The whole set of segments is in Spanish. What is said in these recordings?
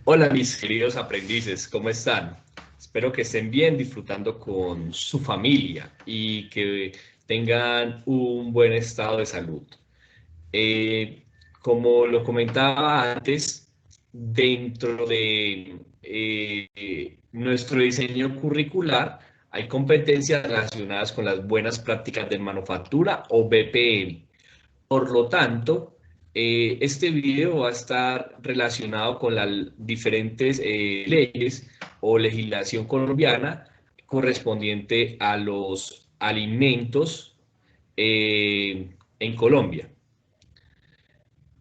Hola mis queridos aprendices, ¿cómo están? Espero que estén bien disfrutando con su familia y que tengan un buen estado de salud. Eh, Como lo comentaba antes, dentro de nuestro diseño curricular hay competencias relacionadas con las buenas prácticas de manufactura o BPM. Por lo tanto, este video va a estar relacionado con las diferentes leyes o legislación colombiana correspondiente a los alimentos en Colombia.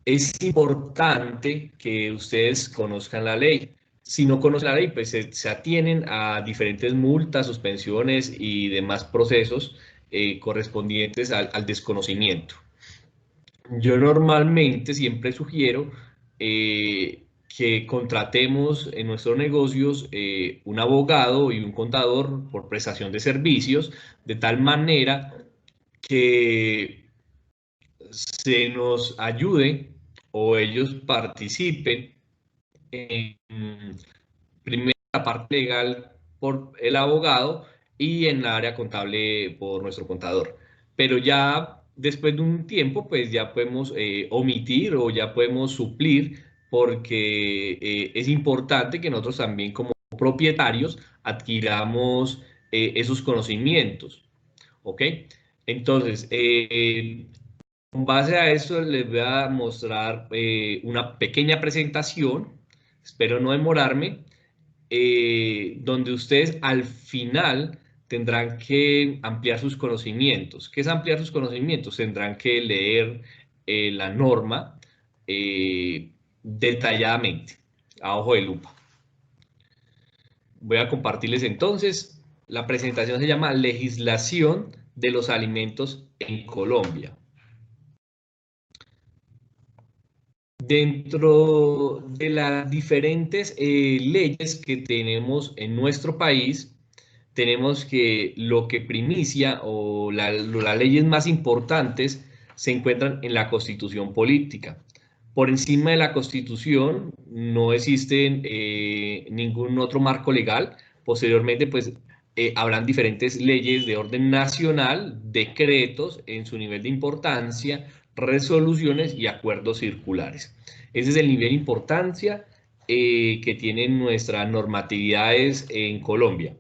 Es importante que ustedes conozcan la ley. Si no conocen la ley, pues se atienen a diferentes multas, suspensiones y demás procesos correspondientes al desconocimiento. Yo normalmente siempre sugiero que contratemos en nuestros negocios un abogado y un contador por prestación de servicios, de tal manera que se nos ayude o ellos participen en primero la parte legal por el abogado y en la área contable por nuestro contador. Pero ya después de un tiempo, pues ya podemos omitir o ya podemos suplir porque es importante que nosotros también como propietarios adquiramos esos conocimientos. ¿Ok? Entonces, con base a eso les voy a mostrar una pequeña presentación, espero no demorarme, donde ustedes al final tendrán que ampliar sus conocimientos. ¿Qué es ampliar sus conocimientos? Tendrán que leer la norma detalladamente, a ojo de lupa. Voy a compartirles entonces. La presentación se llama Legislación de los alimentos en Colombia. Dentro de las diferentes leyes que tenemos en nuestro país, tenemos que lo que primicia o las leyes más importantes se encuentran en la Constitución política. Por encima de la Constitución no existe ningún otro marco legal. Posteriormente, pues habrán diferentes leyes de orden nacional, decretos en su nivel de importancia, resoluciones y acuerdos circulares. Ese es el nivel de importancia que tienen nuestras normatividades en Colombia.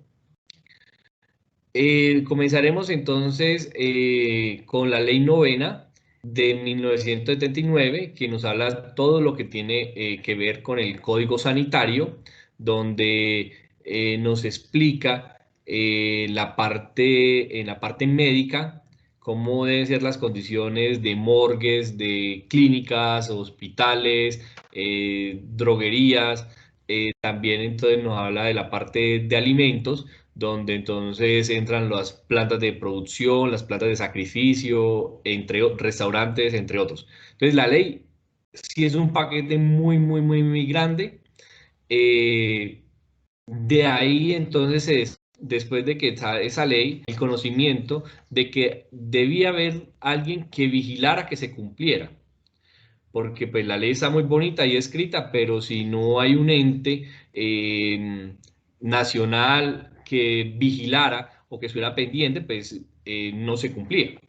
Comenzaremos entonces con la ley novena de 1979, que nos habla todo lo que tiene que ver con el Código Sanitario, donde nos explica en la parte médica, cómo deben ser las condiciones de morgues, de clínicas, hospitales, droguerías. También entonces nos habla de la parte de alimentos, donde entonces entran las plantas de producción, las plantas de sacrificio, restaurantes, entre otros. Entonces la ley sí es un paquete muy grande. Eh, de ahí entonces después de que esa ley, el conocimiento de que debía haber alguien que vigilara que se cumpliera, porque pues la ley está muy bonita y escrita, pero si no hay un ente nacional que vigilara o que estuviera pendiente, pues no se cumplía.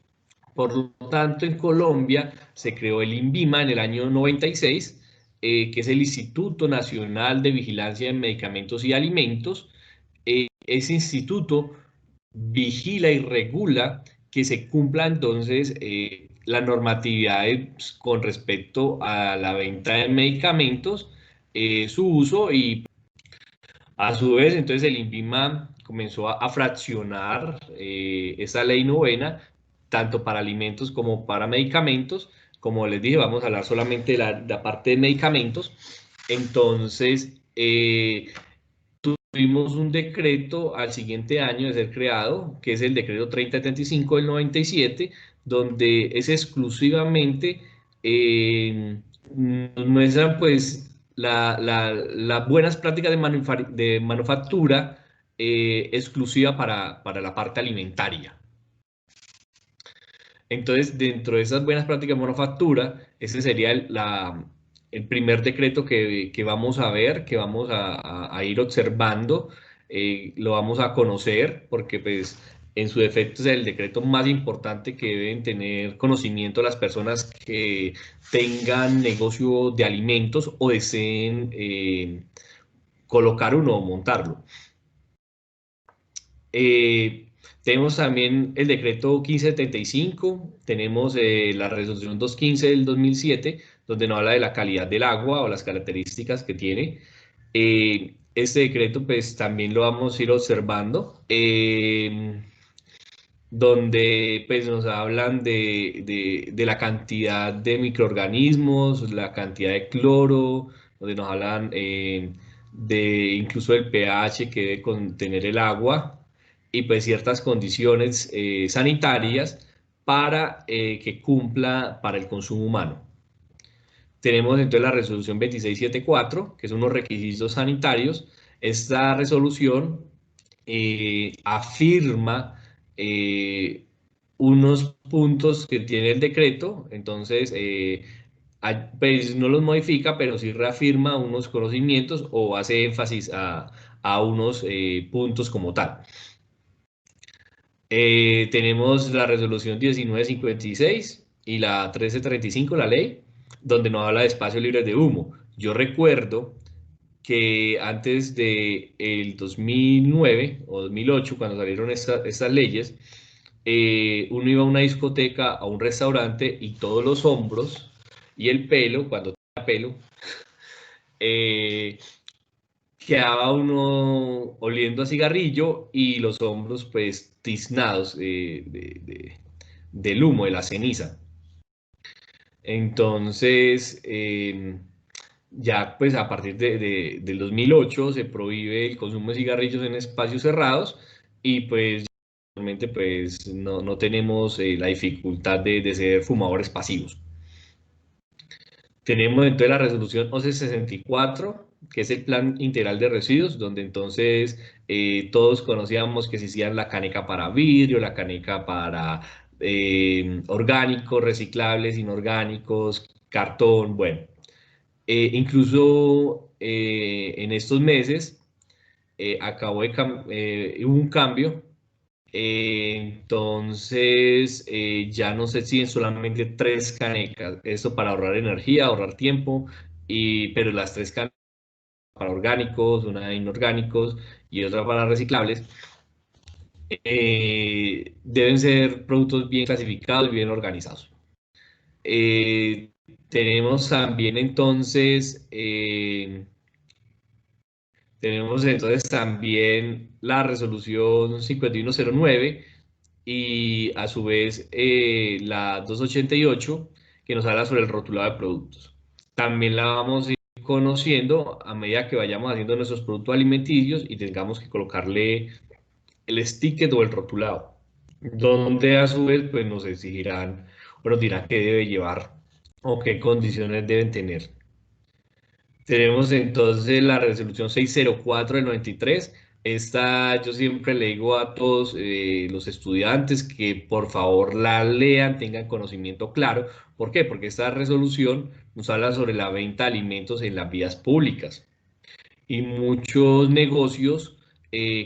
Por lo tanto, en Colombia se creó el INVIMA en el año 96, que es el Instituto Nacional de Vigilancia de Medicamentos y Alimentos. Ese instituto vigila y regula que se cumpla entonces la normatividad con respecto a la venta de medicamentos, su uso y a su vez entonces el INVIMA comenzó a fraccionar esa ley novena tanto para alimentos como para medicamentos. Como les dije, vamos a hablar solamente de la parte de medicamentos. Entonces, tuvimos un decreto al siguiente año de ser creado, que es el decreto 3075 del 97, donde es exclusivamente, nos muestran pues las buenas prácticas de manufactura exclusiva para la parte alimentaria. Entonces, dentro de esas buenas prácticas de manufactura, esa sería la, el primer decreto que vamos a ver, que vamos a ir observando, lo vamos a conocer, porque pues en su defecto es el decreto más importante que deben tener conocimiento las personas que tengan negocio de alimentos o deseen colocar uno o montarlo. Eh, Tenemos también el decreto 1575, tenemos la resolución 215 del 2007, donde nos habla de la calidad del agua o las características que tiene. Este decreto pues también lo vamos a ir observando, donde pues nos hablan de la cantidad de microorganismos, la cantidad de cloro, donde nos hablan de incluso el pH que debe contener el agua y pues ciertas condiciones sanitarias para que cumpla para el consumo humano. Tenemos entonces la resolución 2674, que son unos requisitos sanitarios. Esta resolución afirma eh, unos puntos que tiene el decreto, entonces pues no los modifica, pero sí reafirma unos conocimientos o hace énfasis a unos puntos como tal. Tenemos la resolución 1956 y la 1335, la ley, donde nos habla de espacios libres de humo. Yo recuerdo que antes de el 2009 o 2008, cuando salieron estas leyes, uno iba a una discoteca, a un restaurante y todos los hombros y el pelo, cuando tenía pelo, eh, quedaba uno oliendo a cigarrillo y los hombros pues tiznados del humo, de la ceniza. Entonces, ya pues a partir del 2008 se prohíbe el consumo de cigarrillos en espacios cerrados y pues realmente pues no tenemos la dificultad de ser fumadores pasivos. Tenemos entonces la resolución 1164, que es el plan integral de residuos, donde entonces todos conocíamos que se hacían la caneca para vidrio, la caneca para orgánicos, reciclables, inorgánicos, cartón, bueno. Incluso en estos meses hubo un cambio, entonces ya no se siguen solamente tres canecas, esto para ahorrar energía, ahorrar tiempo, pero las tres canecas para orgánicos, una inorgánicos y otra para reciclables, deben ser productos bien clasificados y bien organizados. Eh, Tenemos también entonces la resolución 5109 y a su vez la 288 que nos habla sobre el rotulado de productos. También la vamos a ir conociendo a medida que vayamos haciendo nuestros productos alimenticios y tengamos que colocarle el sticker o el rotulado, donde a su vez pues nos exigirán o nos dirán qué debe llevar o qué condiciones deben tener. Tenemos entonces la resolución 604 del 93. Esta yo siempre le digo a todos los estudiantes que por favor la lean, tengan conocimiento claro. ¿Por qué? Porque esta resolución nos habla sobre la venta de alimentos en las vías públicas. Y muchos negocios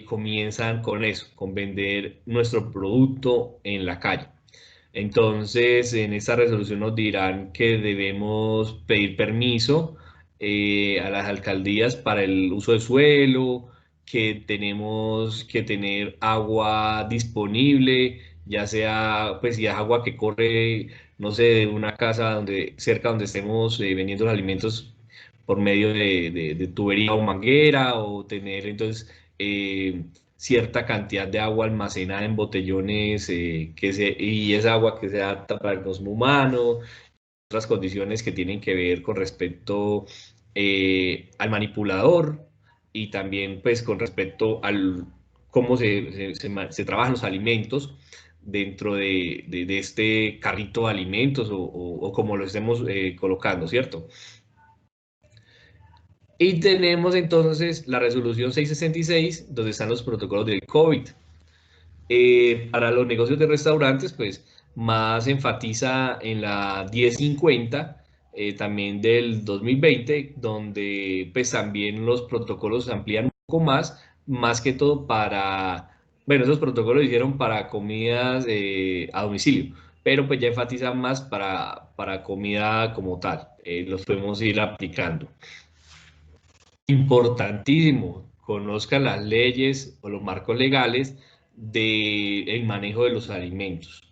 comienzan con eso, con vender nuestro producto en la calle. Entonces, en esta resolución nos dirán que debemos pedir permiso a las alcaldías para el uso de suelo, que tenemos que tener agua disponible, ya sea, pues si es agua que corre, no sé, de una casa cerca donde estemos vendiendo los alimentos por medio de tubería o manguera, o tener entonces cierta cantidad de agua almacenada en botellones y esa agua que sea apta para el consumo humano, otras condiciones que tienen que ver con respecto al manipulador y también pues con respecto al cómo se trabajan los alimentos dentro de este carrito de alimentos o como lo estemos colocando, ¿cierto? Y tenemos entonces la resolución 666, donde están los protocolos del COVID. Para los negocios de restaurantes, pues más enfatiza en la 1050, también del 2020, donde pues también los protocolos se amplían un poco más que todo para, bueno, esos protocolos se hicieron para comidas a domicilio, pero pues ya enfatizan más para comida como tal, los podemos ir aplicando. Importantísimo, conozcan las leyes o los marcos legales del manejo de los alimentos.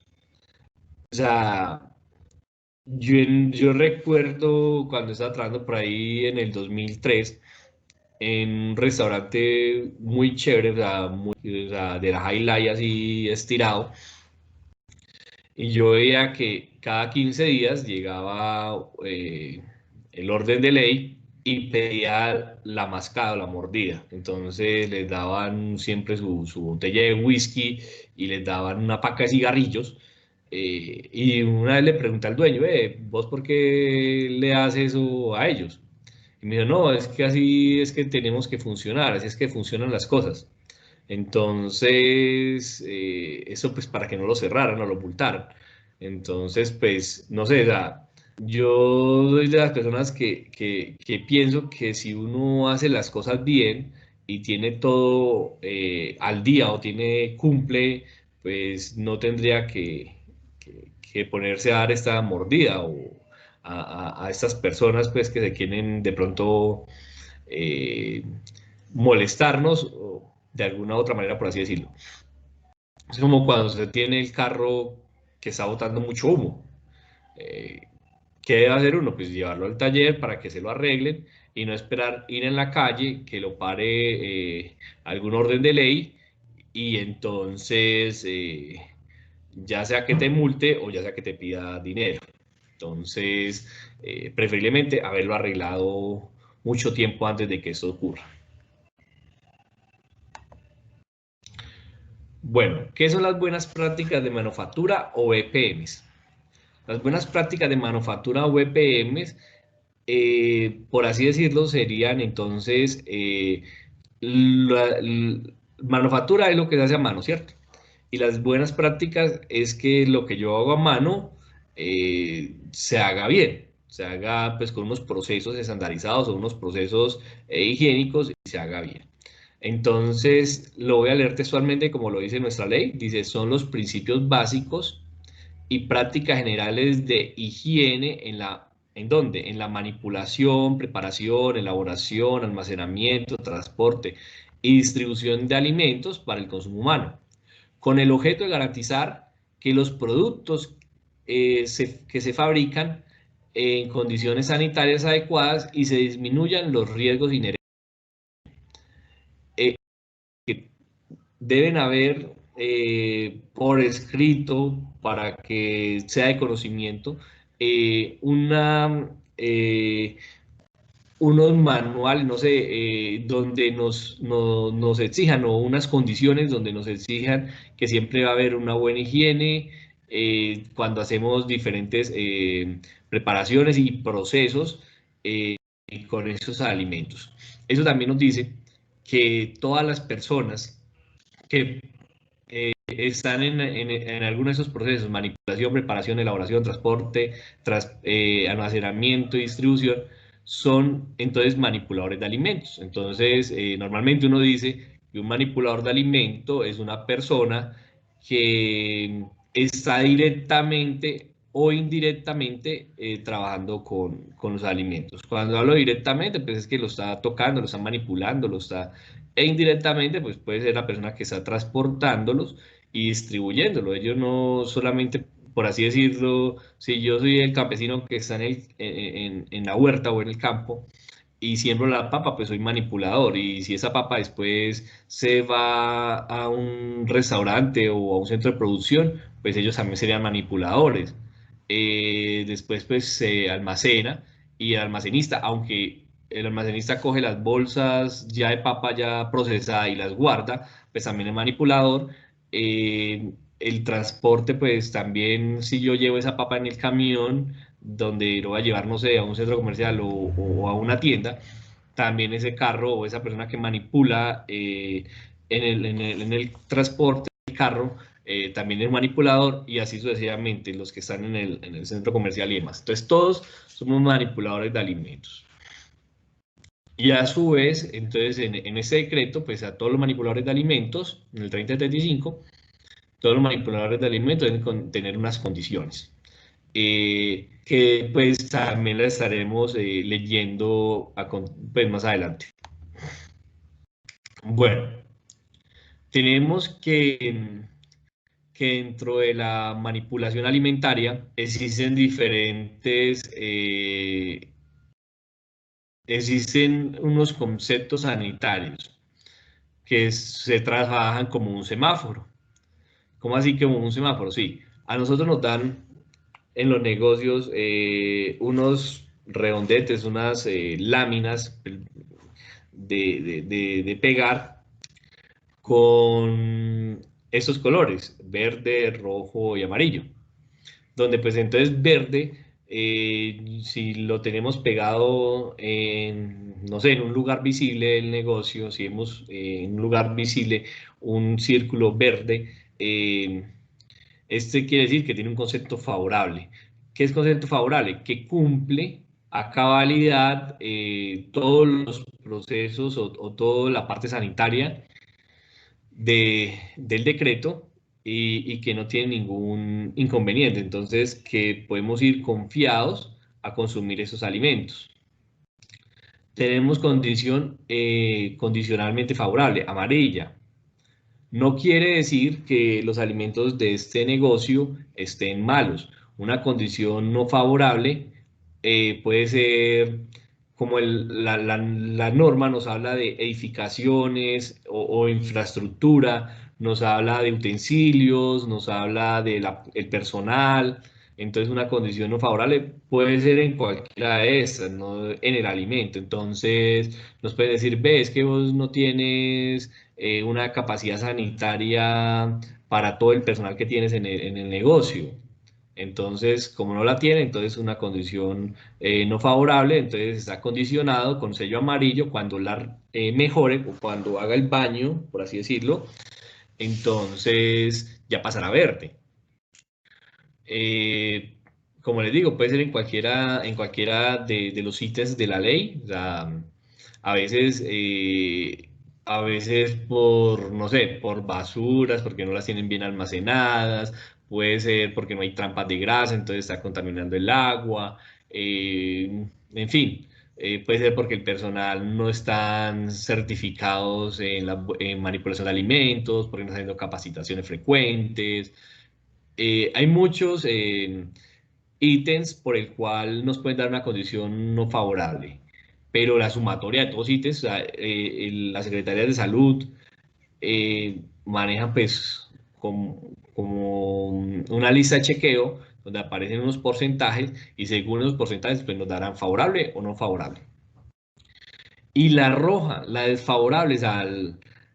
O sea, yo recuerdo cuando estaba trabajando por ahí en el 2003 en un restaurante muy chévere, o sea, o sea, de la High Life así estirado, y yo veía que cada 15 días llegaba el orden de ley y pedía la mascada o la mordida. Entonces les daban siempre su botella de whisky y les daban una paca de cigarrillos. Y una vez le pregunté al dueño, ¿vos por qué le haces eso a ellos? Y me dijo, no, es que así es que tenemos que funcionar, así es que funcionan las cosas. Entonces, eso pues para que no lo cerraran o lo multaran. Entonces, pues, no sé, o sea, yo soy de las personas que pienso que si uno hace las cosas bien y tiene todo al día o cumple, pues no tendría que ponerse a dar esta mordida o a estas personas pues que se quieren de pronto eh, molestarnos de alguna otra manera, por así decirlo. Es como cuando se tiene el carro que está botando mucho humo. Eh, ¿Qué debe hacer uno? Pues llevarlo al taller para que se lo arreglen y no esperar ir en la calle que lo pare algún orden de ley y entonces ya sea que te multe o ya sea que te pida dinero. Entonces, preferiblemente haberlo arreglado mucho tiempo antes de que eso ocurra. Bueno, ¿qué son las buenas prácticas de manufactura o BPMs? Las buenas prácticas de manufactura o BPMs, por así decirlo, serían entonces, manufactura es lo que se hace a mano, ¿cierto? Y las buenas prácticas es que lo que yo hago a mano se haga bien, se haga pues con unos procesos estandarizados o unos procesos higiénicos y se haga bien. Entonces, lo voy a leer textualmente como lo dice nuestra ley. Dice, son los principios básicos y prácticas generales de higiene ¿en dónde? En la manipulación, preparación, elaboración, almacenamiento, transporte y distribución de alimentos para el consumo humano, con el objeto de garantizar que los productos que se fabrican en condiciones sanitarias adecuadas y se disminuyan los riesgos inherentes. Eh, Deben haber por escrito para que sea de conocimiento unos manuales, no sé, donde nos exijan o unas condiciones donde nos exijan que siempre va a haber una buena higiene cuando hacemos diferentes preparaciones y procesos con esos alimentos. Eso también nos dice que todas las personas que están en alguno de esos procesos, manipulación, preparación, elaboración, transporte, almacenamiento y distribución, son entonces manipuladores de alimentos. Entonces, normalmente uno dice que un manipulador de alimento es una persona que está directamente o indirectamente trabajando con los alimentos. Cuando hablo directamente, pues es que lo está tocando, lo está manipulando, e indirectamente, pues puede ser la persona que está transportándolos y distribuyéndolo. Ellos no solamente, por así decirlo, si yo soy el campesino que está en la huerta o en el campo y siembro la papa, pues soy manipulador. Y si esa papa después se va a un restaurante o a un centro de producción, pues ellos también serían manipuladores. Después pues se almacena y el almacenista, aunque el almacenista coge las bolsas ya de papa ya procesada y las guarda, pues también es manipulador. El transporte, pues también si yo llevo esa papa en el camión, donde lo voy a llevar, no sé, a un centro comercial o a una tienda, también ese carro o esa persona que manipula en el transporte del carro también es manipulador y así sucesivamente los que están en el centro comercial y demás. Entonces todos somos manipuladores de alimentos. Y a su vez, entonces en ese decreto, pues a todos los manipuladores de alimentos, en el 3035, todos los manipuladores de alimentos deben tener unas condiciones. Que pues también las estaremos leyendo pues, más adelante. Bueno, tenemos que dentro de la manipulación alimentaria existen unos conceptos sanitarios que se trabajan como un semáforo. ¿Cómo así como un semáforo? Sí, a nosotros nos dan en los negocios unos redondetes, unas láminas de pegar con estos colores, verde, rojo y amarillo. Donde pues entonces verde, si lo tenemos pegado en, no sé, en un lugar visible del negocio, si vemos en un lugar visible un círculo verde, este quiere decir que tiene un concepto favorable. ¿Qué es concepto favorable? Que cumple a cabalidad todos los procesos o toda la parte sanitaria del decreto y que no tiene ningún inconveniente. Entonces, que podemos ir confiados a consumir esos alimentos. Tenemos condición condicionalmente favorable, amarilla. No quiere decir que los alimentos de este negocio estén malos. Una condición no favorable puede ser como la norma nos habla de edificaciones o infraestructura, nos habla de utensilios, nos habla del personal. Entonces, una condición no favorable puede ser en cualquiera de estas, no en el alimento. Entonces, nos puede decir, ves que vos no tienes una capacidad sanitaria para todo el personal que tienes en el negocio. Entonces, como no la tiene, entonces una condición no favorable, entonces está condicionado con sello amarillo cuando la mejore o cuando haga el baño, por así decirlo, entonces ya pasará a verde. Eh, Como les digo, puede ser en cualquiera de los ítems de la ley. O sea, a veces, a veces por, no sé, por basuras, porque no las tienen bien almacenadas, puede ser porque no hay trampas de grasa, entonces está contaminando el agua, en fin. Puede ser porque el personal no están certificados en manipulación de alimentos, porque no están haciendo capacitaciones frecuentes. Hay muchos ítems por el cual nos pueden dar una condición no favorable, pero la sumatoria de todos ítems, o sea, las secretarías de salud manejan pues como una lista de chequeo donde aparecen unos porcentajes y según esos porcentajes pues nos darán favorable o no favorable. Y la roja, la desfavorable,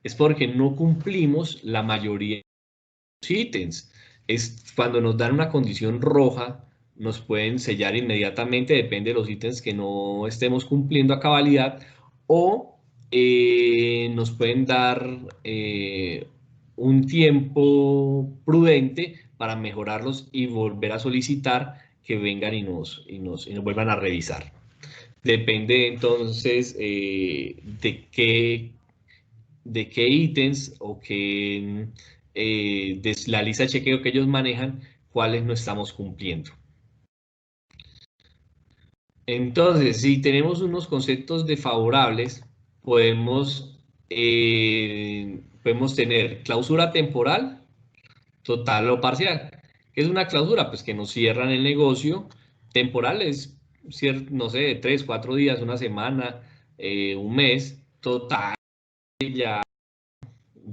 es porque no cumplimos la mayoría de los ítems. Es cuando nos dan una condición roja, nos pueden sellar inmediatamente, depende de los ítems que no estemos cumpliendo a cabalidad, o nos pueden dar un tiempo prudente para mejorarlos y volver a solicitar que vengan y nos vuelvan a revisar. Depende entonces de qué ítems o de la lista de chequeo que ellos manejan, cuáles no estamos cumpliendo. Entonces, si tenemos unos conceptos desfavorables, podemos tener clausura temporal, total o parcial. ¿Qué es una clausura? Pues que nos cierran el negocio. Temporal es, no sé, 3, 4 días, una semana, un mes. Total, ya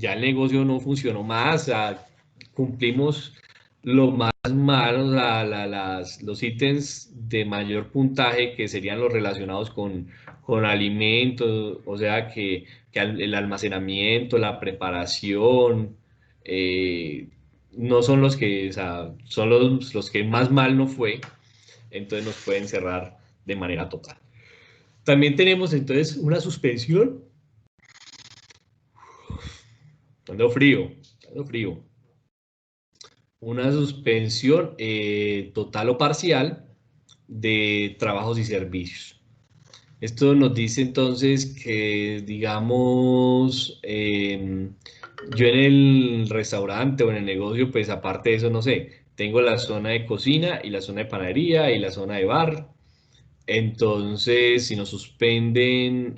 el negocio no funcionó más, o sea, cumplimos lo más malo, los ítems de mayor puntaje que serían los relacionados con alimentos, o sea, que el almacenamiento, la preparación, eh, no son los que, o sea, son los que más mal no fue, entonces nos pueden cerrar de manera total. También tenemos entonces una suspensión. Ando frío, ando frío. una suspensión total o parcial de trabajos y servicios. Esto nos dice entonces que, digamos, yo en el restaurante o en el negocio, pues aparte de eso, no sé, tengo la zona de cocina y la zona de panadería y la zona de bar. Entonces, si nos suspenden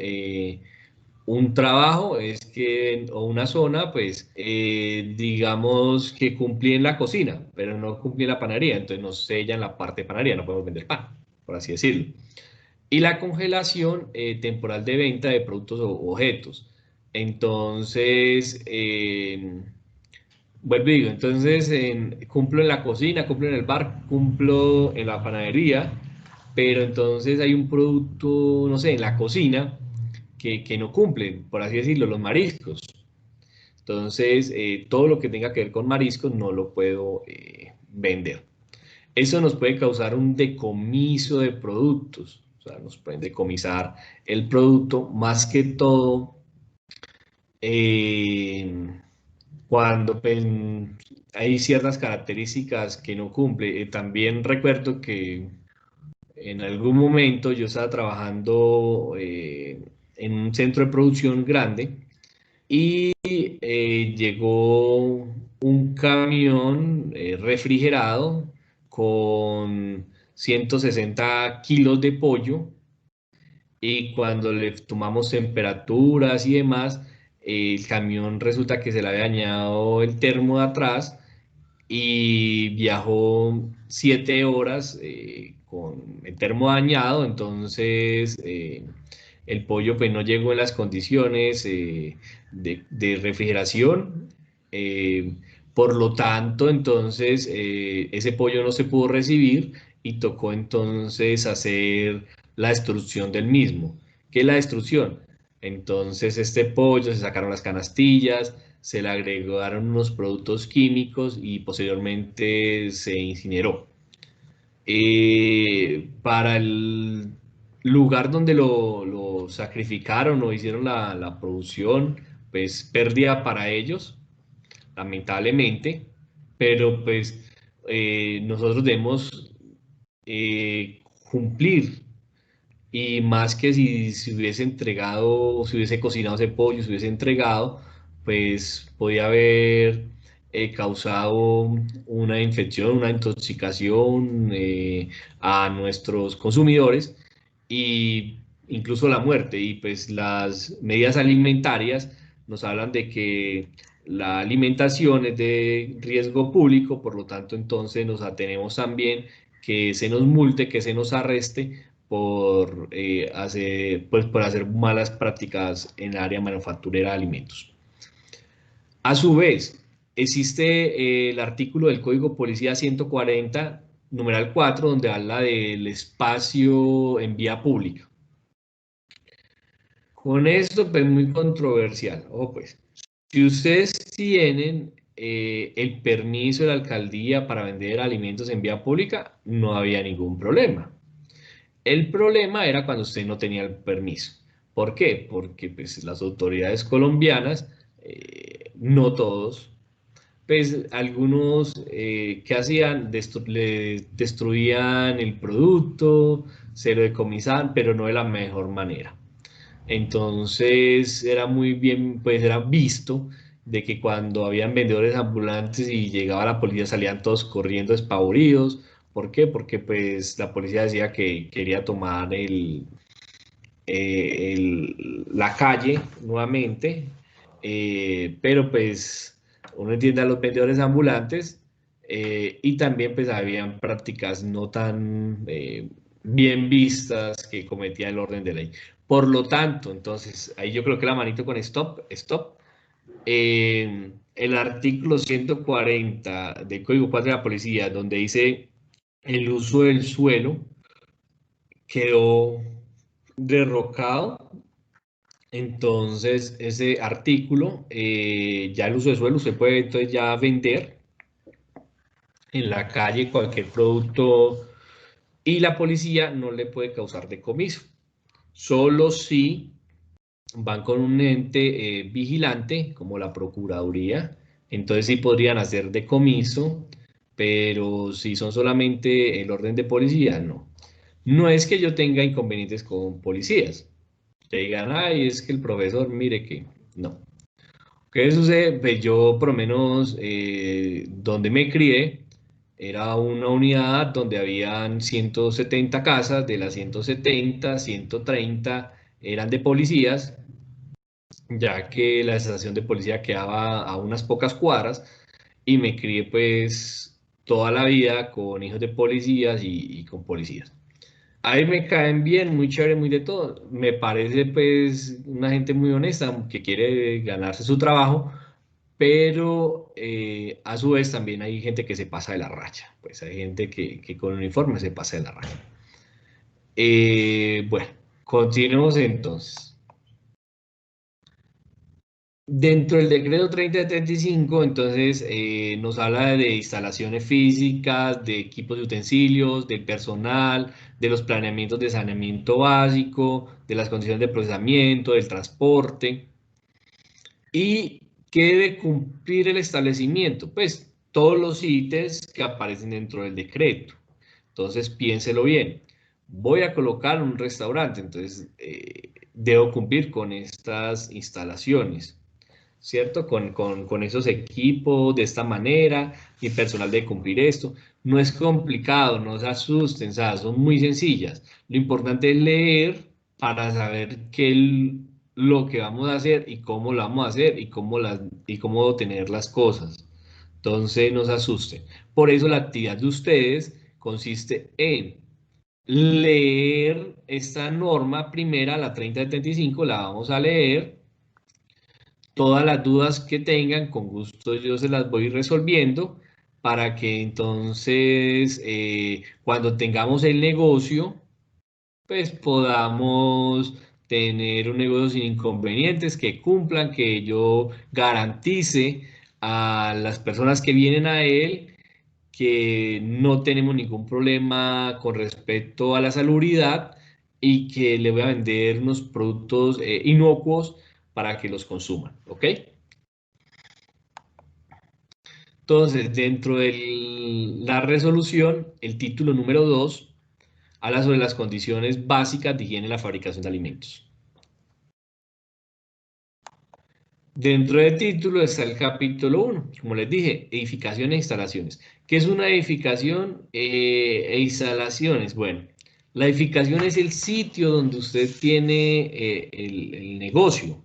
un trabajo es que, o una zona, pues digamos que cumplí en la cocina, pero no cumplí en la panadería, entonces nos sellan la parte de panadería, no podemos vender pan, por así decirlo. Y la congelación temporal de venta de productos o objetos. Entonces, vuelvo y digo, entonces cumplo en la cocina, cumplo en el bar, cumplo en la panadería, pero entonces hay un producto, no sé, en la cocina que no cumplen, por así decirlo, los mariscos. Entonces, todo lo que tenga que ver con mariscos no lo puedo vender. Eso nos puede causar un decomiso de productos, o sea, nos pueden decomisar el producto más que todo eh, cuando pues, hay ciertas características que no cumple. También recuerdo que en algún momento yo estaba trabajando en un centro de producción grande y llegó un camión refrigerado con 160 kilos de pollo y cuando le tomamos temperaturas y demás, el camión resulta que se le había dañado el termo de atrás y viajó 7 horas con el termo dañado, entonces el pollo pues no llegó en las condiciones de refrigeración, eh, por lo tanto entonces ese pollo no se pudo recibir y tocó entonces hacer la destrucción del mismo. ¿Qué es la destrucción? Entonces este pollo se sacaron las canastillas, se le agregaron unos productos químicos y posteriormente se incineró. Para el lugar donde lo sacrificaron o hicieron la producción, pues pérdida para ellos, lamentablemente, pero pues nosotros debemos cumplir y más que si se hubiese entregado, si hubiese cocinado ese pollo, si hubiese entregado, pues podía haber causado una infección, una intoxicación a nuestros consumidores y incluso la muerte. Y pues las medidas alimentarias nos hablan de que la alimentación es de riesgo público, por lo tanto entonces nos atenemos también que se nos multe, que se nos arreste por hacer malas prácticas en el área manufacturera de alimentos. A su vez, existe el artículo del Código Policía 140, numeral 4, donde habla del espacio en vía pública. Con esto, pues muy controversial. Ojo, pues, si ustedes tienen el permiso de la alcaldía para vender alimentos en vía pública, no había ningún problema. El problema era cuando usted no tenía el permiso. ¿Por qué? Porque pues, las autoridades colombianas, no todos, pues algunos ¿qué hacían? Le destruían el producto, se lo decomisaban, pero no de la mejor manera. Entonces era muy bien, pues era visto de que cuando habían vendedores ambulantes y llegaba la policía salían todos corriendo despavoridos. ¿Por qué? Porque pues la policía decía que quería tomar la calle nuevamente, pero pues uno entiende a los vendedores ambulantes y también pues habían prácticas no tan bien vistas que cometía el orden de ley. Por lo tanto, entonces, ahí yo creo que la manito con stop. El artículo 140 del Código 4 de la Policía, donde dice el uso del suelo, quedó derrocado. Entonces, ese artículo, ya el uso de suelo, se puede entonces ya vender en la calle cualquier producto y la policía no le puede causar decomiso. Solo si van con un ente vigilante, como la Procuraduría, entonces sí podrían hacer decomiso pero si son solamente el orden de policía, no. No es que yo tenga inconvenientes con policías, que digan, ay, es que el profesor, mire que no. ¿Qué sucede? Pues yo, por lo menos, donde me crié, era una unidad donde habían 170 casas, de las 170, 130 eran de policías, ya que la estación de policía quedaba a unas pocas cuadras, y me crié pues toda la vida con hijos de policías y con policías. Ahí me caen bien, muy chévere, muy de todo. Me parece pues una gente muy honesta que quiere ganarse su trabajo, pero a su vez también hay gente que se pasa de la raya. Pues hay gente que con uniforme se pasa de la raya. Bueno, continuemos entonces. Dentro del decreto 3075, entonces nos habla de instalaciones físicas, de equipos y utensilios, del personal, de los planeamientos de saneamiento básico, de las condiciones de procesamiento, del transporte. ¿Y qué debe cumplir el establecimiento? Pues todos los ítems que aparecen dentro del decreto. Entonces piénselo bien. Voy a colocar un restaurante, entonces debo cumplir con estas instalaciones. ¿Cierto? Con esos equipos de esta manera, mi personal de cumplir esto. No es complicado, no se asusten, o sea, son muy sencillas. Lo importante es leer para saber lo que vamos a hacer y cómo lo vamos a hacer y cómo tener las cosas. Entonces, no se asusten. Por eso la actividad de ustedes consiste en leer esta norma primera, la 3075, la vamos a leer. Todas las dudas que tengan, con gusto yo se las voy resolviendo para que entonces cuando tengamos el negocio, pues podamos tener un negocio sin inconvenientes, que cumplan, que yo garantice a las personas que vienen a él que no tenemos ningún problema con respecto a la salubridad y que le voy a vender unos productos inocuos para que los consuman, ¿ok? Entonces, dentro de la resolución, el título número 2 habla sobre las condiciones básicas de higiene en la fabricación de alimentos. Dentro del título está el capítulo 1, como les dije, edificación e instalaciones. ¿Qué es una edificación e instalaciones? Bueno, la edificación es el sitio donde usted tiene el negocio.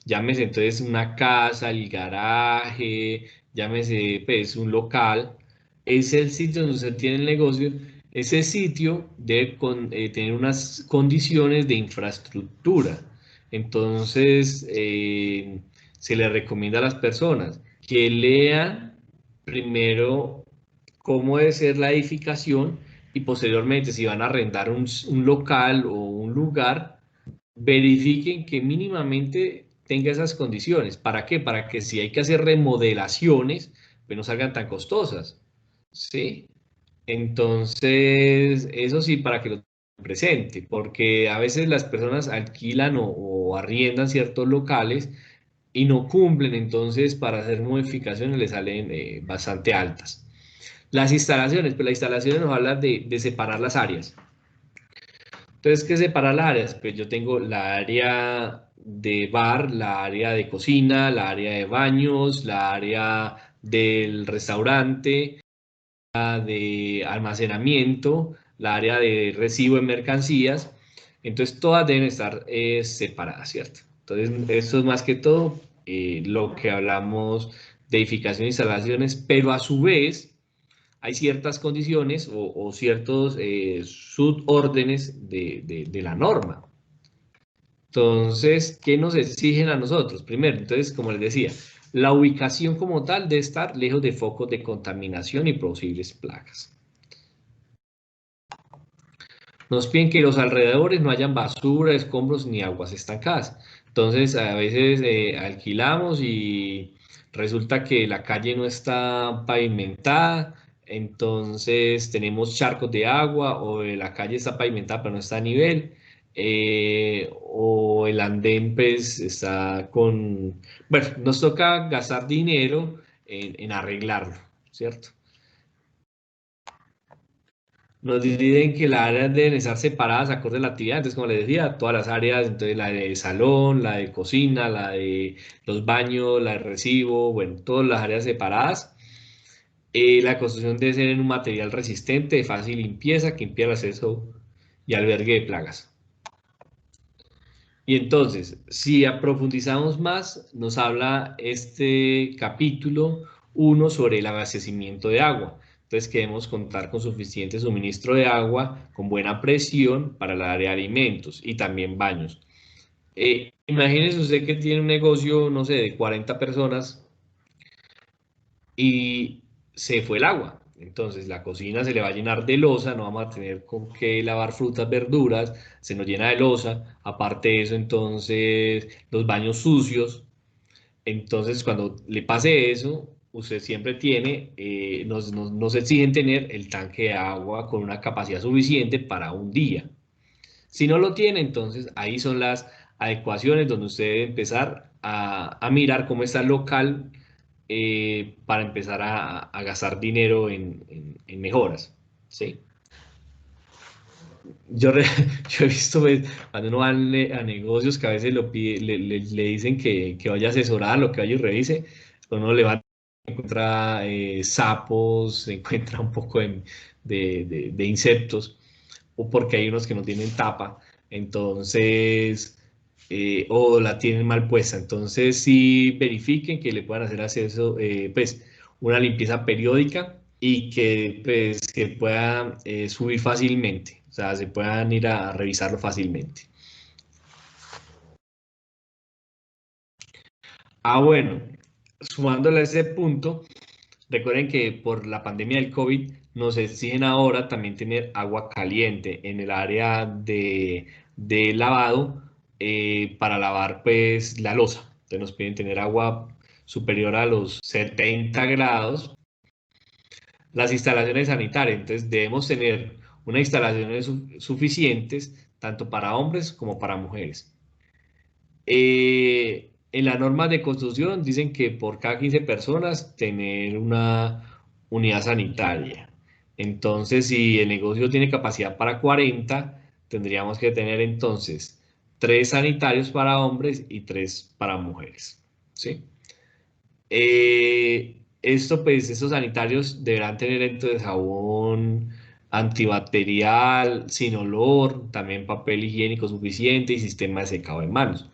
Llámese entonces una casa, el garaje, llámese pues un local. Es el sitio donde usted tiene el negocio. Ese sitio debe tener unas condiciones de infraestructura. Entonces, se le recomienda a las personas que lean primero cómo debe ser la edificación y posteriormente, si van a arrendar un local o un lugar, verifiquen que mínimamente tenga esas condiciones. ¿Para qué? Para que si hay que hacer remodelaciones, pues no salgan tan costosas. ¿Sí? Entonces, eso sí, para que lo tengan presente, porque a veces las personas alquilan o arriendan ciertos locales y no cumplen, entonces para hacer modificaciones les salen bastante altas. Las instalaciones, pues las instalaciones nos hablan de separar las áreas. Entonces, ¿qué separa las áreas? Pues yo tengo la área de bar, la área de cocina, la área de baños, la área del restaurante, la de almacenamiento, la área de recibo de mercancías. Entonces, todas deben estar separadas, ¿cierto? Entonces, eso es más que todo lo que hablamos de edificación e instalaciones, pero a su vez hay ciertas condiciones o ciertos subórdenes de la norma. Entonces, ¿qué nos exigen a nosotros? Primero, entonces, como les decía, la ubicación como tal debe estar lejos de focos de contaminación y posibles plagas. Nos piden que los alrededores no hayan basura, escombros ni aguas estancadas. Entonces, a veces alquilamos y resulta que la calle no está pavimentada, entonces tenemos charcos de agua o la calle está pavimentada pero no está a nivel, o el andén pues está con... Bueno, nos toca gastar dinero en arreglarlo, ¿cierto? Nos dicen que las áreas deben estar separadas acorde a la actividad. Entonces, como les decía, todas las áreas, entonces la de salón, la de cocina, la de los baños, la de recibo, bueno, todas las áreas separadas. La construcción debe ser en un material resistente, de fácil limpieza, que impida el acceso y albergue de plagas. Y entonces, si profundizamos más, nos habla este capítulo uno sobre el abastecimiento de agua. Entonces, que debemos contar con suficiente suministro de agua, con buena presión para la área de alimentos y también baños. Imagínese usted que tiene un negocio, no sé, de 40 personas y se fue el agua. Entonces la cocina se le va a llenar de loza, no vamos a tener con qué lavar frutas, verduras, se nos llena de loza. Aparte de eso, entonces los baños sucios. Entonces cuando le pase eso, usted siempre tiene, nos exigen tener el tanque de agua con una capacidad suficiente para un día. Si no lo tiene, entonces ahí son las adecuaciones donde usted debe empezar a mirar cómo está el local para empezar a gastar dinero en mejoras, ¿sí? Yo, yo he visto pues, cuando uno va a negocios que a veces le dicen que vaya a asesorar, lo que vaya y revise, uno le va a encontrar sapos, se encuentra un poco de insectos, o porque hay unos que no tienen tapa, entonces, o la tienen mal puesta. Entonces, sí verifiquen que le puedan hacer acceso, pues, una limpieza periódica y que, pues, que puedan subir fácilmente, o sea, se puedan ir a revisarlo fácilmente. Bueno, sumándole a ese punto, recuerden que por la pandemia del COVID nos exigen ahora también tener agua caliente en el área de lavado para lavar pues la loza. Entonces nos piden tener agua superior a los 70 grados. Las instalaciones sanitarias, entonces debemos tener unas instalaciones suficientes tanto para hombres como para mujeres. En las normas de construcción dicen que por cada 15 personas tener una unidad sanitaria. Entonces, si el negocio tiene capacidad para 40, tendríamos que tener entonces 3 sanitarios para hombres y 3 para mujeres. ¿Sí? Pues, estos sanitarios deberán tener entonces jabón antibacterial, sin olor, también papel higiénico suficiente y sistema de secado de manos.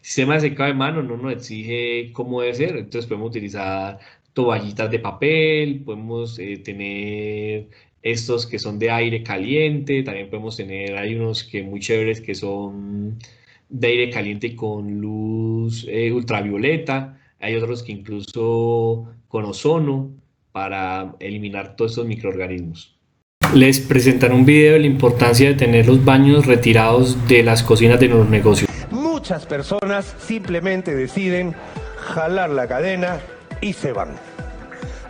Sistema de secado de mano no nos exige cómo debe ser, entonces podemos utilizar toallitas de papel, podemos tener estos que son de aire caliente, también podemos tener, hay unos que muy chéveres que son de aire caliente con luz ultravioleta, hay otros que incluso con ozono para eliminar todos estos microorganismos. Les presentaré un video de la importancia de tener los baños retirados de las cocinas de los negocios. Muchas personas simplemente deciden jalar la cadena y se van.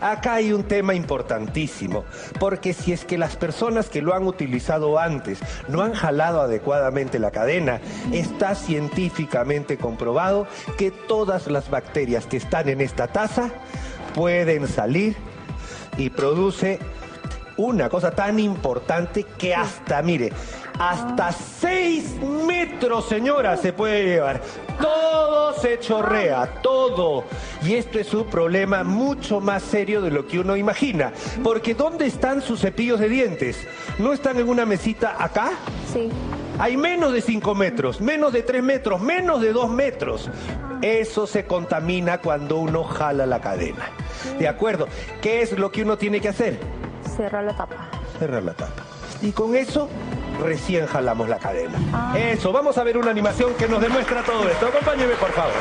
Acá hay un tema importantísimo, porque si es que las personas que lo han utilizado antes no han jalado adecuadamente la cadena, está científicamente comprobado que todas las bacterias que están en esta taza pueden salir y produce una cosa tan importante que hasta, mire, hasta 6 metros, señora, se puede llevar. Todo se chorrea, todo. Y esto es un problema mucho más serio de lo que uno imagina. Porque ¿dónde están sus cepillos de dientes? ¿No están en una mesita acá? Sí. Hay menos de 5 metros, menos de 3 metros, menos de 2 metros. Eso se contamina cuando uno jala la cadena. ¿De acuerdo? ¿Qué es lo que uno tiene que hacer? Cerrar la tapa. Cerrar la tapa. Y con eso recién jalamos la cadena. Eso, vamos a ver una animación que nos demuestra todo esto. Acompáñeme, por favor.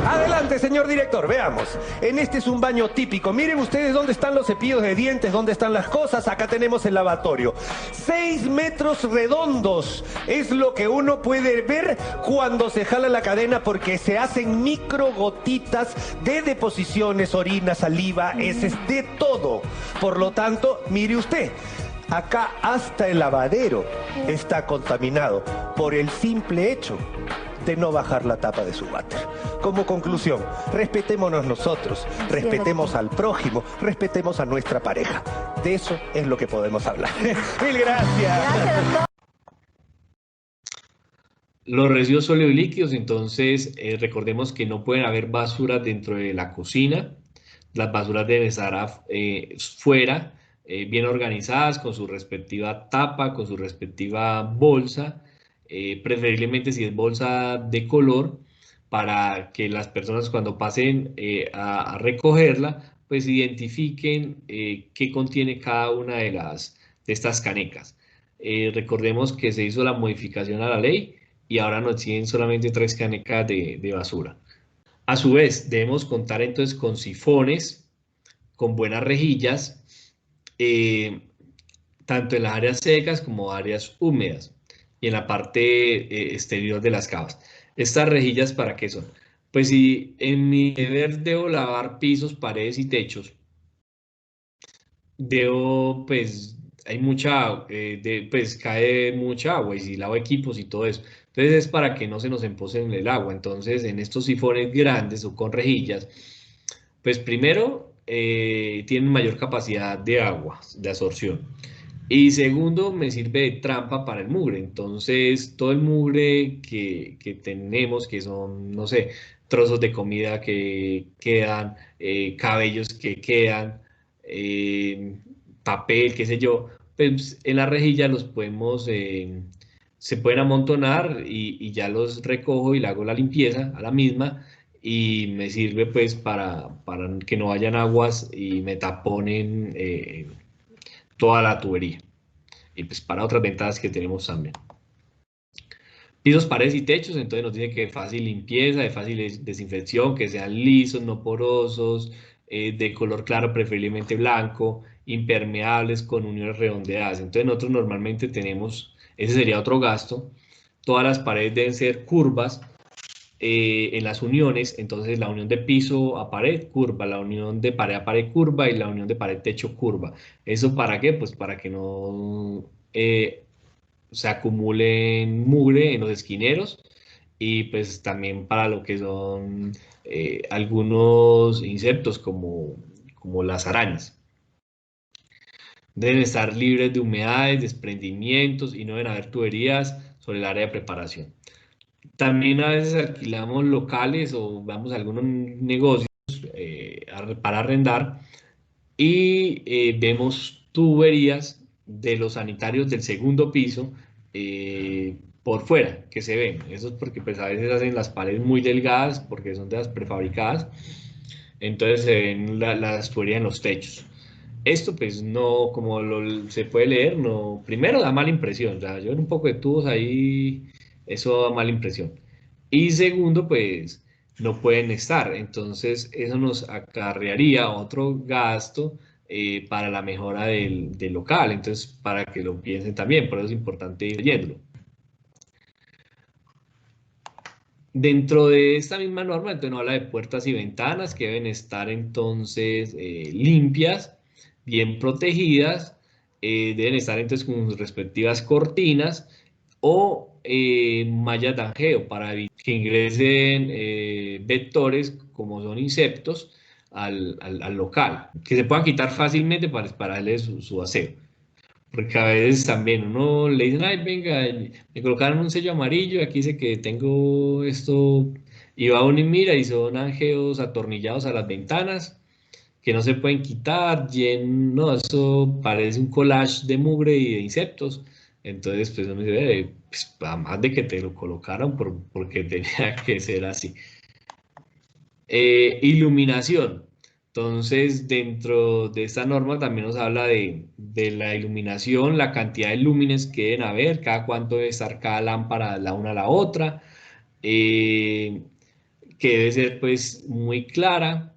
Adelante, señor director, veamos. En este es un baño típico. Miren ustedes dónde están los cepillos de dientes, dónde están las cosas. Acá tenemos el lavatorio. 6 metros redondos es lo que uno puede ver cuando se jala la cadena, porque se hacen micro gotitas de deposiciones, orina, saliva, heces, de todo. Por lo tanto, mire usted, acá hasta el lavadero está contaminado por el simple hecho de no bajar la tapa de su váter. Como conclusión, respetémonos nosotros, respetemos al prójimo, respetemos a nuestra pareja. De eso es lo que podemos hablar. Mil gracias. Gracias, doctor. Los residuos sólidos y líquidos, entonces recordemos que no pueden haber basuras dentro de la cocina. Las basuras deben estar fuera, bien organizadas, con su respectiva tapa, con su respectiva bolsa, preferiblemente si es bolsa de color, para que las personas cuando pasen a recogerla, pues identifiquen qué contiene cada una de estas canecas. Recordemos que se hizo la modificación a la ley y ahora nos tienen solamente 3 canecas de basura. A su vez, debemos contar entonces con sifones, con buenas rejillas, tanto en las áreas secas como áreas húmedas y en la parte exterior de las cavas. ¿Estas rejillas para qué son? Pues si en mi deber debo lavar pisos, paredes y techos, pues hay mucha, pues cae mucha agua y si lavo equipos y todo eso. Entonces es para que no se nos empose en el agua. Entonces en estos sifones grandes o con rejillas, pues primero tienen mayor capacidad de agua, de absorción. Y segundo, me sirve de trampa para el mugre. Entonces, todo el mugre que tenemos, que son, no sé, trozos de comida que quedan, cabellos que quedan, eh, papel, qué sé yo, pues en la rejilla los podemos, se pueden amontonar y ya los recojo y le hago la limpieza a la misma y me sirve pues para que no hayan aguas y me taponen toda la tubería. Y pues para otras ventajas que tenemos también. Pisos, paredes y techos, entonces nos dice que fácil limpieza, de fácil desinfección, que sean lisos, no porosos, de color claro, preferiblemente blanco, impermeables con uniones redondeadas. Entonces nosotros normalmente tenemos, ese sería otro gasto, todas las paredes deben ser curvas en las uniones, entonces la unión de piso a pared curva, la unión de pared a pared curva y la unión de pared techo curva. ¿Eso para qué? Pues para que no se acumulen mugre en los esquineros y pues también para lo que son algunos insectos como las arañas. Deben estar libres de humedades, desprendimientos y no deben haber tuberías sobre el área de preparación. También a veces alquilamos locales o vamos a algunos negocios para arrendar y vemos tuberías de los sanitarios del segundo piso por fuera, que se ven. Eso es porque pues a veces hacen las paredes muy delgadas porque son de las prefabricadas, entonces se ven las tuberías en los techos. Esto pues no, como se puede leer, no, primero da mala impresión, o sea, yo en un poco de tubos ahí, eso da mala impresión. Y segundo, pues no pueden estar, entonces eso nos acarrearía otro gasto para la mejora del local, entonces para que lo piensen también, por eso es importante ir leyéndolo. Dentro de esta misma norma, entonces nos habla de puertas y ventanas que deben estar entonces limpias, bien protegidas, deben estar entonces con sus respectivas cortinas o mallas de angeo para evitar que ingresen vectores como son insectos al local, que se puedan quitar fácilmente para darle su aseo. Porque a veces también uno le dicen, ay, venga, me colocaron un sello amarillo, aquí dice que tengo esto, y va uno y mira, y son angeos atornillados a las ventanas, que no se pueden quitar, no, eso parece un collage de mugre y de insectos. Entonces, pues uno dice, pues, además de que te lo colocaron porque tenía que ser así. Iluminación. Entonces, dentro de esta norma también nos habla de la iluminación, la cantidad de lúmenes que deben haber, cada cuánto debe estar cada lámpara la una a la otra, eh, que debe ser pues muy clara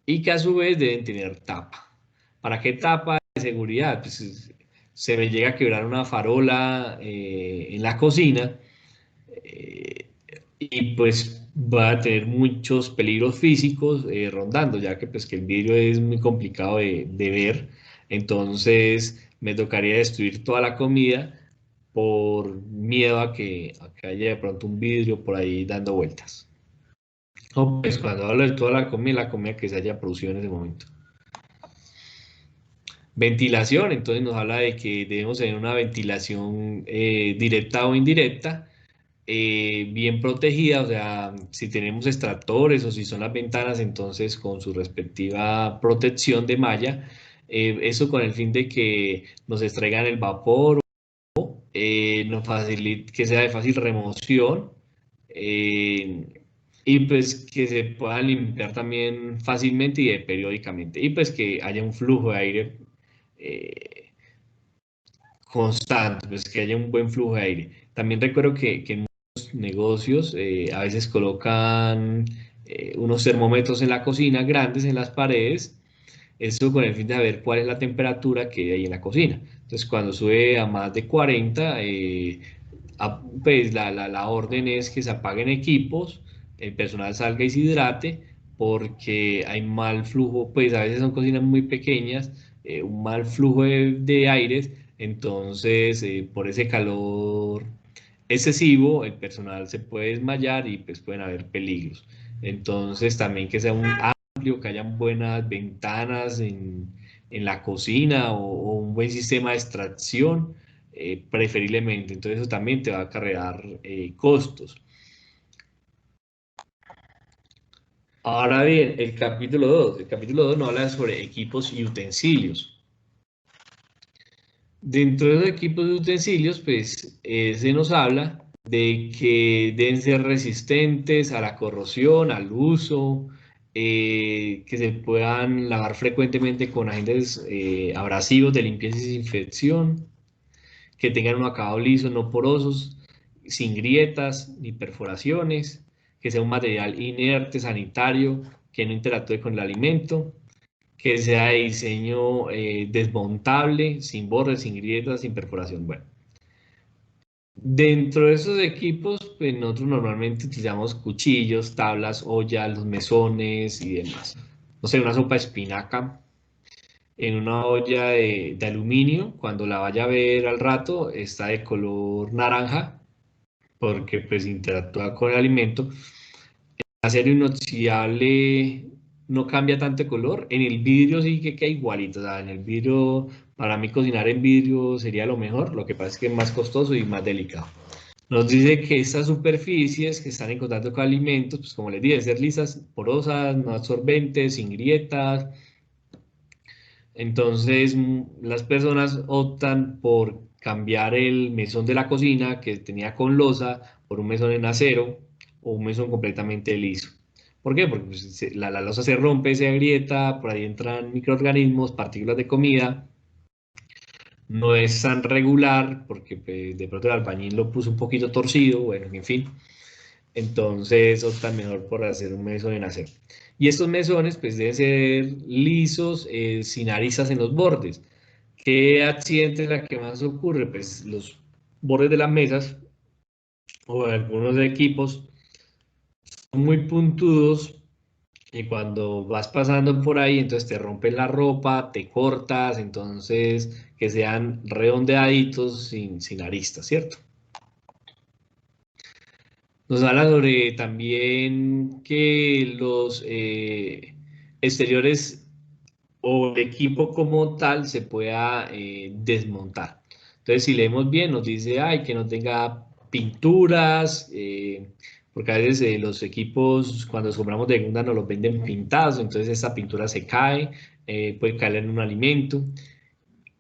y que a su vez deben tener tapa. ¿Para qué tapa de seguridad? Pues se me llega a quebrar una farola en la cocina y pues va a tener muchos peligros físicos rondando, ya que pues que el vidrio es muy complicado de ver, entonces me tocaría destruir toda la comida por miedo a que haya de pronto un vidrio por ahí dando vueltas. O pues cuando hablo de toda la comida que se haya producido en ese momento. Ventilación, entonces nos habla de que debemos tener una ventilación directa o indirecta, bien protegida, o sea, si tenemos extractores o si son las ventanas, entonces con su respectiva protección de malla, eso con el fin de que nos extraigan el vapor, nos facilite, que sea de fácil remoción, y pues que se pueda limpiar también fácilmente y periódicamente, y pues que haya un flujo de aire constante, pues que haya un buen flujo de aire. También recuerdo que en muchos negocios a veces colocan unos termómetros en la cocina, grandes en las paredes, eso con el fin de saber cuál es la temperatura que hay en la cocina. Entonces, cuando sube a más de 40, pues la orden es que se apaguen equipos, el personal salga y se hidrate, porque hay mal flujo, pues a veces son cocinas muy pequeñas, un mal flujo de aires, entonces por ese calor excesivo el personal se puede desmayar y pues pueden haber peligros. Entonces también que sea un amplio, que hayan buenas ventanas en la cocina o un buen sistema de extracción, preferiblemente. Entonces eso también te va a acarrear costos. Ahora bien, el capítulo 2 nos habla sobre equipos y utensilios. Dentro de los equipos y utensilios, pues se nos habla de que deben ser resistentes a la corrosión, al uso, que se puedan lavar frecuentemente con agentes abrasivos de limpieza y desinfección, que tengan un acabado liso, no porosos, sin grietas ni perforaciones, que sea un material inerte, sanitario, que no interactúe con el alimento, que sea de diseño desmontable, sin bordes, sin grietas, sin perforación. Bueno, dentro de esos equipos, pues nosotros normalmente utilizamos cuchillos, tablas, ollas, los mesones y demás. No sé, una sopa de espinaca en una olla de aluminio, cuando la vaya a ver al rato, está de color naranja, porque pues interactúa con el alimento. Acero inoxidable no cambia tanto de color. En el vidrio sí que queda igualito. O sea, en el vidrio, para mí cocinar en vidrio sería lo mejor. Lo que pasa es que es más costoso y más delicado. Nos dice que estas superficies que están en contacto con alimentos, pues como les dije, ser lisas, porosas, no absorbentes, sin grietas. Entonces, las personas optan por cambiar el mesón de la cocina que tenía con losa por un mesón en acero o un mesón completamente liso. ¿Por qué? Porque pues, la losa se rompe, se agrieta, por ahí entran microorganismos, partículas de comida. No es tan regular porque pues, de pronto el albañil lo puso un poquito torcido, bueno, en fin. Entonces optan mejor por hacer un mesón en acero. Y estos mesones pues deben ser lisos, sin aristas en los bordes. ¿Qué accidente es la que más ocurre? Pues los bordes de las mesas o de algunos equipos son muy puntudos y cuando vas pasando por ahí, entonces te rompes la ropa, te cortas, entonces que sean redondeaditos sin aristas, ¿cierto? Nos habla sobre también que los exteriores o el equipo como tal se pueda desmontar. Entonces, si leemos bien, nos dice, ay, que no tenga pinturas, porque a veces los equipos cuando los compramos de segunda nos los venden pintados, entonces esa pintura se cae, puede caer en un alimento,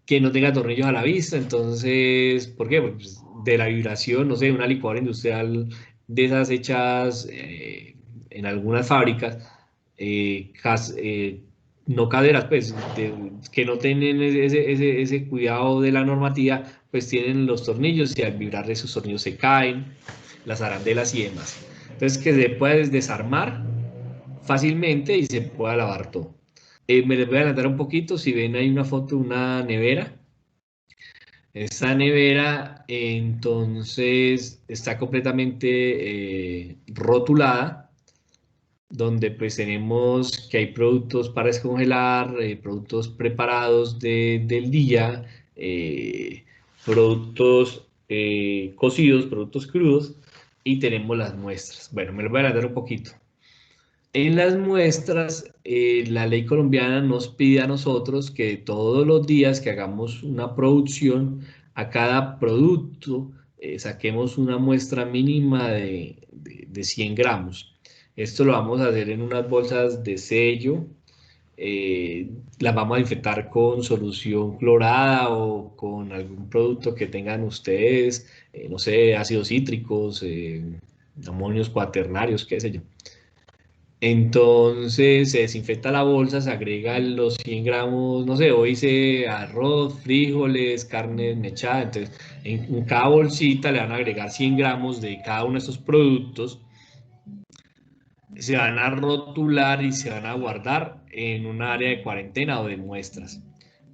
que no tenga tornillos a la vista, entonces, ¿por qué? Pues de la vibración, no sé, una licuadora industrial de esas hechas en algunas fábricas, no caderas, pues, que no tienen ese cuidado de la normativa, pues tienen los tornillos y al vibrar esos tornillos se caen, las arandelas y demás. Entonces, que se puede desarmar fácilmente y se pueda lavar todo. Me les voy a adelantar un poquito, si ven hay una foto de una nevera. Esta nevera entonces está completamente rotulada, donde pues tenemos que hay productos para descongelar, productos preparados del día, productos cocidos, productos crudos, y tenemos las muestras. Bueno, me lo voy a adelantar un poquito. En las muestras, la ley colombiana nos pide a nosotros que todos los días que hagamos una producción, a cada producto saquemos una muestra mínima de 100 gramos. Esto lo vamos a hacer en unas bolsas de sello. Las vamos a infectar con solución clorada o con algún producto que tengan ustedes, no sé, ácidos cítricos, amonios cuaternarios, qué sé yo. Entonces se desinfecta la bolsa, se agrega los 100 gramos, no sé, hoy hice arroz, frijoles, carne mechada. Entonces en cada bolsita le van a agregar 100 gramos de cada uno de estos productos. Se van a rotular y se van a guardar en un área de cuarentena o de muestras.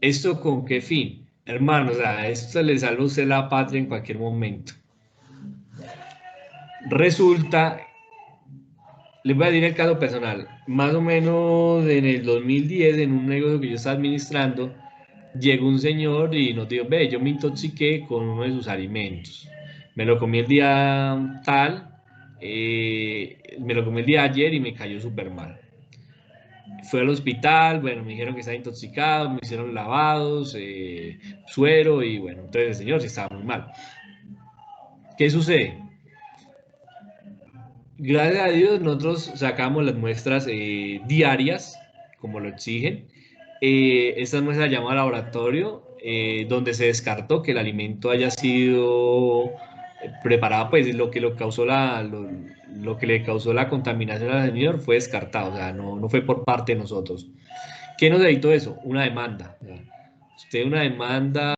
¿Esto con qué fin? Hermanos, esto le salva a usted la patria en cualquier momento. Resulta, les voy a decir el caso personal, más o menos en el 2010, en un negocio que yo estaba administrando, llegó un señor y nos dijo, ve, yo me intoxiqué con uno de sus alimentos. Me lo comí el día tal, me lo comí el día de ayer y me cayó súper mal. Fue al hospital, bueno, me dijeron que estaba intoxicado, me hicieron lavados, suero y bueno, entonces el señor sí estaba muy mal. ¿Qué sucede? Gracias a Dios nosotros sacamos las muestras diarias, como lo exigen. Estas muestras llaman a laboratorio, donde se descartó que el alimento haya sido preparado, pues lo que lo que le causó la contaminación al señor fue descartado, o sea, no fue por parte de nosotros. ¿Qué nos evitó eso? Una demanda. Usted una demanda,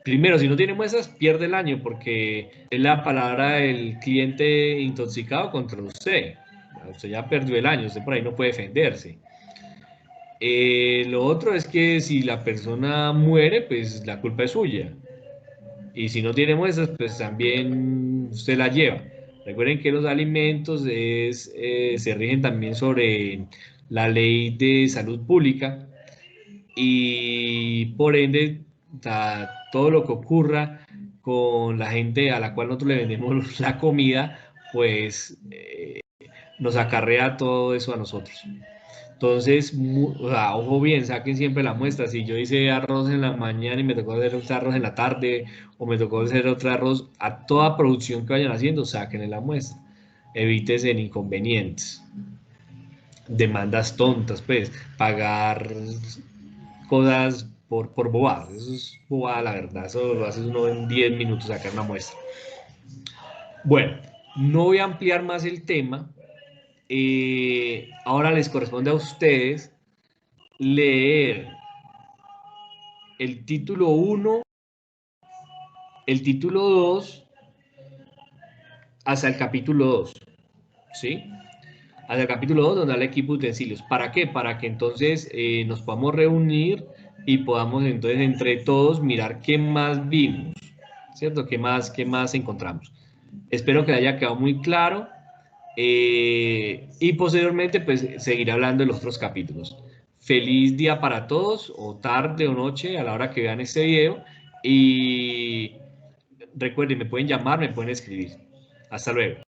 primero, si no tiene muestras, pierde el año porque es la palabra del cliente intoxicado contra usted. Usted ya perdió el año, usted por ahí no puede defenderse. Lo otro es que si la persona muere, pues la culpa es suya. Y si no tiene muestras, pues también usted la lleva. Recuerden que los alimentos se rigen también sobre la ley de salud pública y por ende todo lo que ocurra con la gente a la cual nosotros le vendemos la comida, pues nos acarrea todo eso a nosotros. Entonces, o sea, ojo bien, saquen siempre la muestra. Si yo hice arroz en la mañana y me tocó hacer otro arroz en la tarde, o me tocó hacer otro arroz, a toda producción que vayan haciendo, saquen la muestra. Evítense en inconvenientes. Demandas tontas, pues, pagar cosas por bobadas. Eso es bobada, la verdad. Eso lo haces uno en 10 minutos, sacar una muestra. Bueno, no voy a ampliar más el tema. Ahora les corresponde a ustedes leer el título 1, el título 2, hasta el capítulo 2, ¿sí? Hasta el capítulo 2 donde habla equipo de utensilios. ¿Para qué? Para que entonces nos podamos reunir y podamos entonces entre todos mirar qué más vimos, ¿cierto? ¿Qué más encontramos? Espero que haya quedado muy claro y posteriormente pues seguiré hablando de los otros capítulos. Feliz día para todos, o tarde o noche a la hora que vean este video, y recuerden, me pueden llamar, me pueden escribir. Hasta luego.